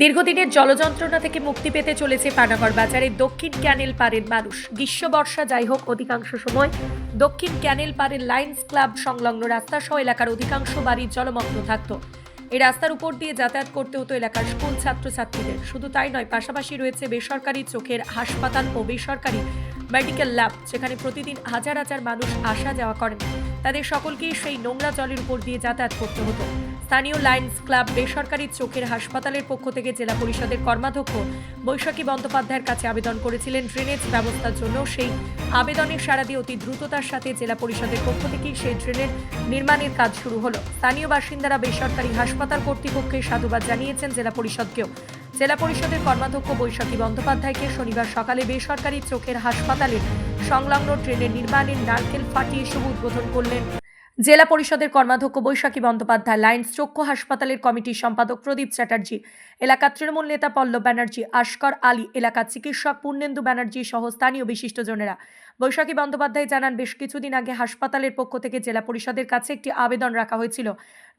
দীর্ঘদিনের জলযন্ত্রণা থেকে মুক্তি পেতে চলেছে পানাগড় বাজারের দক্ষিণ ক্যানেল পাড়ের মানুষ। গ্রীষ্ম বর্ষা যাই হোক, অধিকাংশ সময় দক্ষিণ ক্যানেল পাড়ের লায়ন্স ক্লাব সংলগ্ন রাস্তা সহ এলাকার অধিকাংশ বাড়ি জলমগ্ন থাকত। এই রাস্তার উপর দিয়ে যাতায়াত করতে হতো এলাকার স্কুল ছাত্রছাত্রীদের। শুধু তাই নয়, পাশাপাশি রয়েছে বেসরকারি চোখের হাসপাতাল ও বেসরকারি মেডিকেল ল্যাব, যেখানে প্রতিদিন হাজার হাজার মানুষ আসা যাওয়া করেন। তাদের সকলকেই সেই নোংরা জলের উপর দিয়ে যাতায়াত করতে হতো। স্থানীয় লায়ন্স ক্লাব বেসরকারি চোখের হাসপাতালের পক্ষ থেকে জেলা পরিষদের কর্মাধ্যক্ষ বৈশাখী বন্দ্যোপাধ্যায়ের কাছে আবেদন করেছিলেন ড্রেনেজ ব্যবস্থার জন্য। সেই আবেদনে সাড়া দিয়ে অতি দ্রুততার সাথে জেলা পরিষদের পক্ষ থেকেই সেই ড্রেনের নির্মাণের কাজ শুরু হলো। স্থানীয় বাসিন্দারা বেসরকারি হাসপাতাল কর্তৃপক্ষকে সাধুবাদ জানিয়েছেন জেলা পরিষদকেও। জেলা পরিষদের কর্মাধ্যক্ষ বৈশাখী বন্দ্যোপাধ্যায়কে শনিবার সকালে বেসরকারি চোখের হাসপাতালের সংলগ্ন ট্রেনের নির্মাণের নারকেল ফাটিয়ে শুভ উদ্বোধন করলেন জেলা পরিষদের কর্মাধ্যক্ষ বৈশাখী বন্দ্যোপাধ্যায়, লায়ন্স চক্ষু হাসপাতালের কমিটির সম্পাদক প্রদীপ চ্যাটার্জি, এলাকার তৃণমূল নেতা পল্লব ব্যানার্জি, আশকর আলী, এলাকার চিকিৎসক পূর্ণেন্দু ব্যানার্জি সহ স্থানীয় বিশিষ্টজনেরা। বৈশাখী বন্দ্যোপাধ্যায় জানান, বেশ কিছুদিন আগে হাসপাতালের পক্ষ থেকে জেলা পরিষদের কাছে একটি আবেদন রাখা হয়েছিল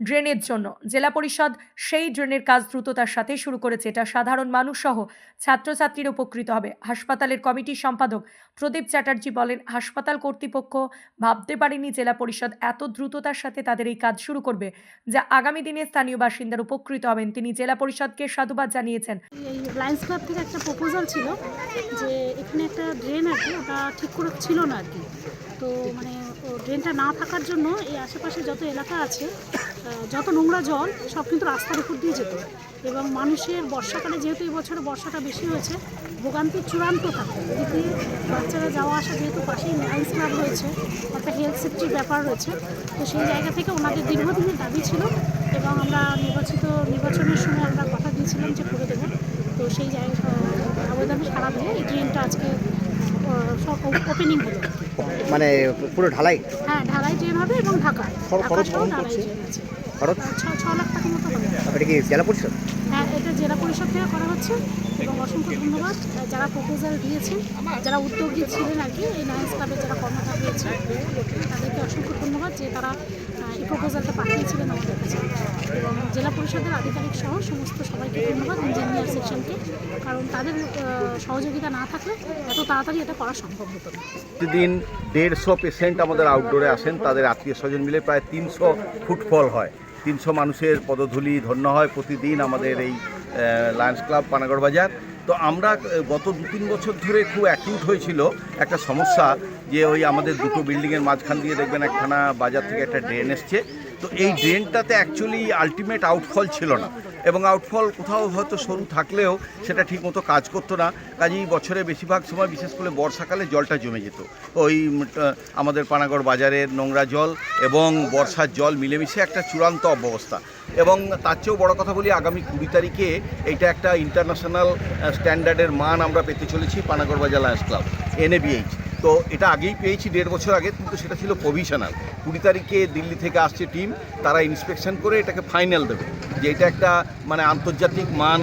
ড্রেনের জন্য। জেলা পরিষদ সেই ড্রেনের কাজ দ্রুততার সাথে শুরু করেছে। এটা সাধারণ মানুষ সহ ছাত্রছাত্রীরা উপকৃত হবে। হাসপাতালের কমিটির সম্পাদক প্রদীপ চ্যাটার্জি বলেন, হাসপাতাল কর্তৃপক্ষ ভাবতে পারেনি জেলা পরিষদ এত দ্রুততার সাথে তাদের এই কাজ শুরু করবে, যা আগামী দিনে স্থানীয় বাসিন্দারা উপকৃত হবেন। তিনি জেলা পরিষদকে সাধুবাদ জানিয়েছেন। এই লায়ন্স ক্লাব থেকে একটা প্রপোজাল ছিল যে এখানে একটা ড্রেন আর কি ওটা ঠিক করে ছিল না আর কি। তো মানে ড্রেনটা না থাকার জন্য এই আশেপাশে যত এলাকা আছে যত নোংরা জল সব কিন্তু রাস্তার উপর দিয়ে যেত, এবং মানুষের বর্ষাকালে যেহেতু এই বছর বর্ষাটা বেশি হয়েছে, ভোগান্তির চূড়ান্ত থাকে। এদিকে বাচ্চারা যাওয়া আসা, যেহেতু পাশেই লায়ন্স ক্লাব রয়েছে, একটা হেলথ সেফটির ব্যাপার রয়েছে। তো সেই জায়গা থেকে ওনাদের দীর্ঘদিনের দাবি ছিল, এবং আমরা নির্বাচনের সময় আমরা কথা দিয়েছিলাম যে করে দেবো। তো সেই জায়গায় আবেদনে সাড়া দিয়ে এই ট্রেনটা আজকে সব ওপেনিং হলো। মানে পুরো ঢালাই? হ্যাঁ, ঢালাই ট্রেন হবে এবং ঢাকায় খরচ ঢালাই ট্রেন আছে। খরচ 6 লাখ টাকার মতো হবে। এটা কি জেলা পরিষদ? হ্যাঁ, এটা জেলা পরিষদ থেকে করা হচ্ছে, এবং অসংখ্য ধন্যবাদ যারা প্রপোজাল দিয়েছেন, যারা উদ্যোগী ছিলেন আর কি, এই লায়ন্স ক্লাবের যারা কর্মকর্তা রয়েছে তাদেরকে অসংখ্য ধন্যবাদ যে তারা এই প্রপোজালটা পাঠিয়েছিলেন আমাদের কাছে। এবং জেলা পরিষদের আধিকারিক সহ সমস্ত সবাইকে ধন্যবাদ, ইঞ্জিনিয়ার সেকশনকে, কারণ তাদের সহযোগিতা না থাকলে এত তাড়াতাড়ি এটা করা সম্ভব হতো না। প্রতিদিন 150 পেশেন্ট আমাদের আউটডোরে আসেন, তাদের আত্মীয় স্বজন মিলে প্রায় 300 ফুটফল হয়। 300 মানুষের পদধূলি ধন্য হয় প্রতিদিন আমাদের এই লায়ন্স ক্লাব পানাগড় বাজার। তো আমরা গত 2-3 বছর ধরে খুব অ্যাকিউট হয়েছিল একটা সমস্যা, যে ওই আমাদের দুটো বিল্ডিংয়ের মাঝখান দিয়ে দেখবেন একখানা বাজার থেকে একটা ড্রেন এসছে। তো এই ড্রেনটাতে অ্যাকচুয়ালি আলটিমেট আউটফল ছিল না, এবং আউটফল কোথাও হয়তো সরু থাকলেও সেটা ঠিকমতো কাজ করতো না। কাজেই বছরে বেশিরভাগ সময়, বিশেষ করে বর্ষাকালে, জলটা জমে যেত। ওই আমাদের পানাগড় বাজারের নোংরা জল এবং বর্ষার জল মিলেমিশে একটা চূড়ান্ত অব্যবস্থা। এবং তার চেয়েও বড় কথা বলি, আগামী 20 তারিখে এইটা একটা ইন্টারন্যাশনাল স্ট্যান্ডার্ডের মান আমরা পেতে চলেছি পানাগড় বাজার লায়ন্স ক্লাব, NABH। তো এটা আগেই পেয়েছি 1.5 বছর আগে, কিন্তু সেটা ছিল প্রভিশনাল। 20 তারিখে দিল্লি থেকে আসছে টিম, তারা ইন্সপেকশন করে এটাকে ফাইনাল দেবে যে এটা একটা মানে আন্তর্জাতিক মান,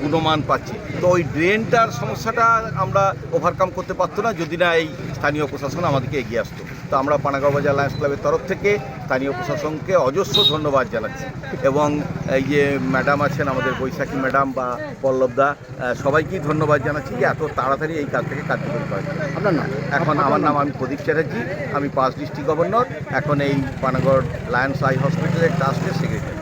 গুণমান পাচ্ছি। তো ওই ড্রেনটার সমস্যাটা আমরা ওভারকাম করতে পারতো না যদি না এই স্থানীয় প্রশাসন আমাদেরকে এগিয়ে আসতো। তো আমরা পানাগড় বাজার লায়ন্স ক্লাবের তরফ থেকে স্থানীয় প্রশাসনকে অজস্র ধন্যবাদ জানাচ্ছি, এবং এই যে ম্যাডাম আছেন আমাদের বৈশাখী ম্যাডাম বা পল্লবদা, সবাইকেই ধন্যবাদ জানাচ্ছি যে এত তাড়াতাড়ি এই কাজটাকে কার্যকরী করা যায়। আপনার নাম? এখন আমার নাম, আমি প্রদীপ চ্যাটার্জি, আমি 5 ডিস্ট্রিক্ট গভর্নর, এখন এই পানাগড় লায়ন্স আই হসপিটালের ট্রাস্টের সেক্রেটারি।